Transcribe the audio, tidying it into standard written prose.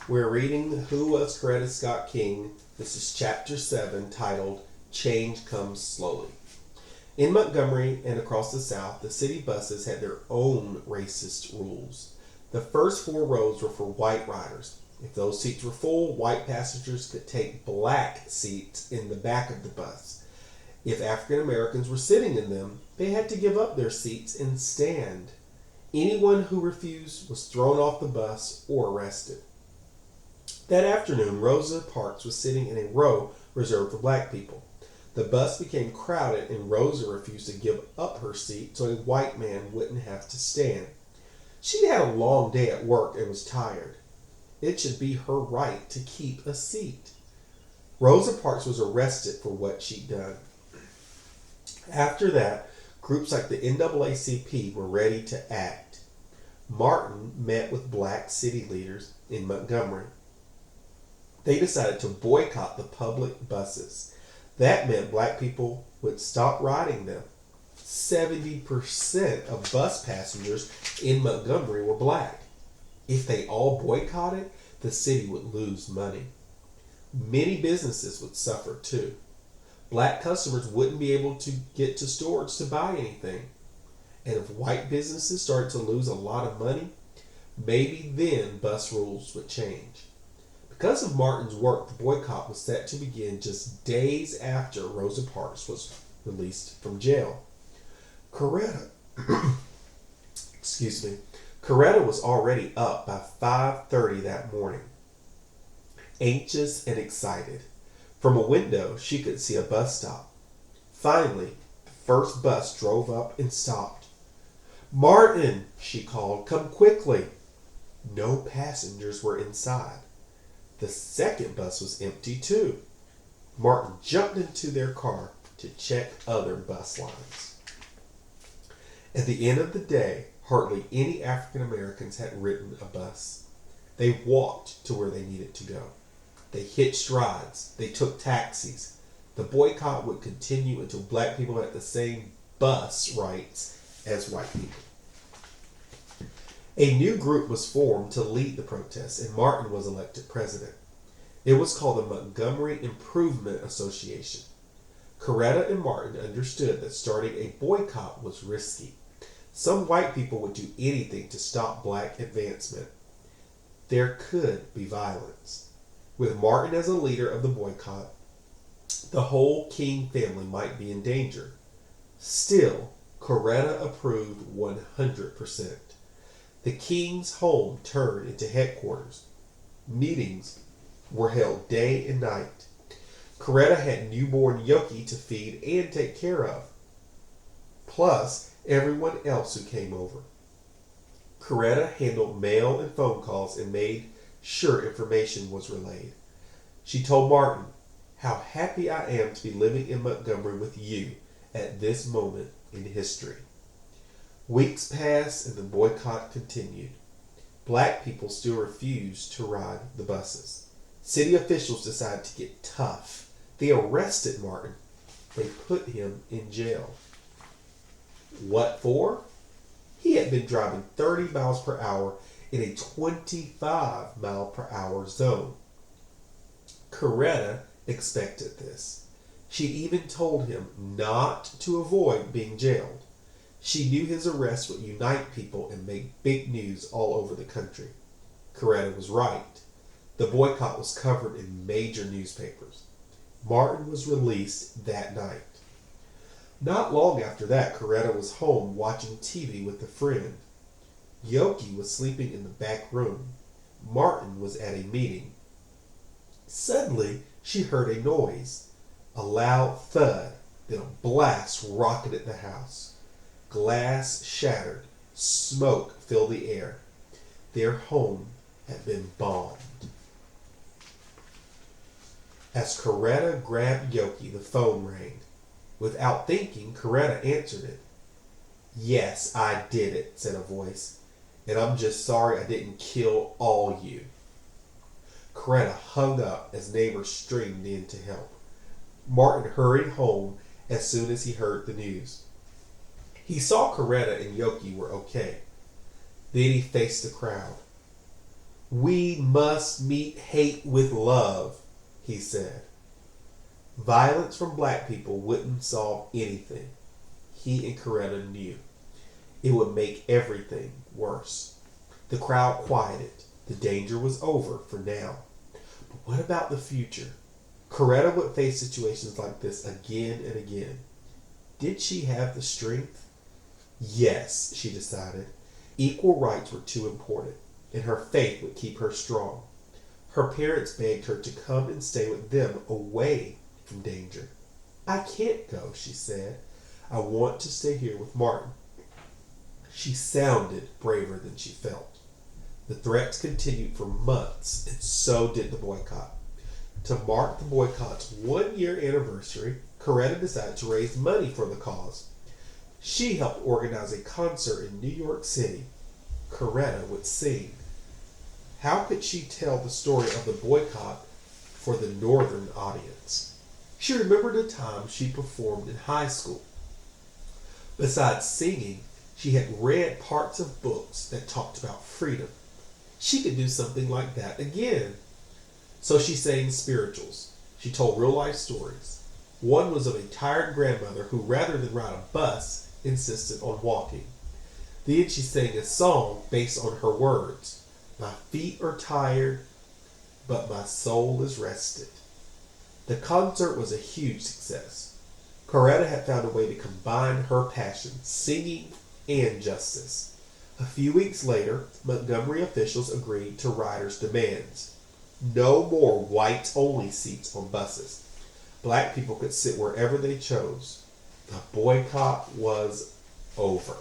We're reading Who Was Coretta Scott King? This is Chapter 7, titled Change Comes Slowly. In Montgomery and across the South, the city buses had their own racist rules. The first 4 rows were for white riders. If those seats were full, white passengers could take black seats in the back of the bus. If African Americans were sitting in them, they had to give up their seats and stand. Anyone who refused was thrown off the bus or arrested. That afternoon, Rosa Parks was sitting in a row reserved for black people. The bus became crowded and Rosa refused to give up her seat so a white man wouldn't have to stand. She'd had a long day at work and was tired. It should be her right to keep a seat. Rosa Parks was arrested for what she'd done. After that, groups like the NAACP were ready to act. Martin met with black city leaders in Montgomery. They decided to boycott the public buses. That meant black people would stop riding them. 70% of bus passengers in Montgomery were black. If they all boycotted, the city would lose money. Many businesses would suffer too. Black customers wouldn't be able to get to stores to buy anything. And if white businesses started to lose a lot of money, maybe then bus rules would change. Because of Martin's work, the boycott was set to begin just days after Rosa Parks was released from jail. Coretta was already up by 5:30 that morning, anxious and excited. From a window, she could see a bus stop. Finally, the first bus drove up and stopped. "Martin," she called, "come quickly." No passengers were inside. The second bus was empty too. Martin jumped into their car to check other bus lines. At the end of the day, hardly any African Americans had ridden a bus. They walked to where they needed to go. They hitched rides. They took taxis. The boycott would continue until black people had the same bus rights as white people. A new group was formed to lead the protests, and Martin was elected president. It was called the Montgomery Improvement Association. Coretta and Martin understood that starting a boycott was risky. Some white people would do anything to stop black advancement. There could be violence. With Martin as a leader of the boycott, the whole King family might be in danger. Still, Coretta approved 100%. The King's home turned into headquarters. Meetings were held day and night. Coretta had newborn Yoki to feed and take care of, plus everyone else who came over. Coretta handled mail and phone calls and made sure information was relayed. She told Martin, "How happy I am to be living in Montgomery with you at this moment in history." Weeks passed and the boycott continued. Black people still refused to ride the buses. City officials decided to get tough. They arrested Martin. They put him in jail. What for? He had been driving 30 miles per hour in a 25-mile-per-hour zone. Coretta expected this. She even told him not to avoid being jailed. She knew his arrest would unite people and make big news all over the country. Coretta was right. The boycott was covered in major newspapers. Martin was released that night. Not long after that, Coretta was home watching TV with a friend. Yoki was sleeping in the back room. Martin was at a meeting. Suddenly, she heard a noise. A loud thud, then a blast rocketed the house. Glass shattered. Smoke filled the air. Their home had been bombed. As Coretta grabbed Yoki, the phone rang. Without thinking, Coretta answered it. "Yes, I did it," said a voice. "And I'm just sorry I didn't kill all you." Coretta hung up as neighbors streamed in to help. Martin hurried home as soon as he heard the news. He saw Coretta and Yoki were okay. Then he faced the crowd. "We must meet hate with love," he said. Violence from black people wouldn't solve anything. He and Coretta knew. It would make everything worse. The crowd quieted. The danger was over for now. But what about the future? Coretta would face situations like this again and again. Did she have the strength? Yes, she decided. Equal rights were too important, and her faith would keep her strong. Her parents begged her to come and stay with them away from danger. "I can't go," she said. "I want to stay here with Martin." She sounded braver than she felt. The threats continued for months, and so did the boycott. To mark the boycott's 1-year anniversary, Coretta decided to raise money for the cause. She helped organize a concert in New York City. Coretta would sing. How could she tell the story of the boycott for the northern audience? She remembered a time she performed in high school. Besides singing, she had read parts of books that talked about freedom. She could do something like that again. So she sang spirituals. She told real-life stories. One was of a tired grandmother who, rather than ride a bus, insisted on walking. Then she sang a song based on her words. "My feet are tired, but my soul is rested." The concert was a huge success. Coretta had found a way to combine her passion, singing and justice. A few weeks later, Montgomery officials agreed to riders' demands. No more whites-only seats on buses. Black people could sit wherever they chose. The boycott was over.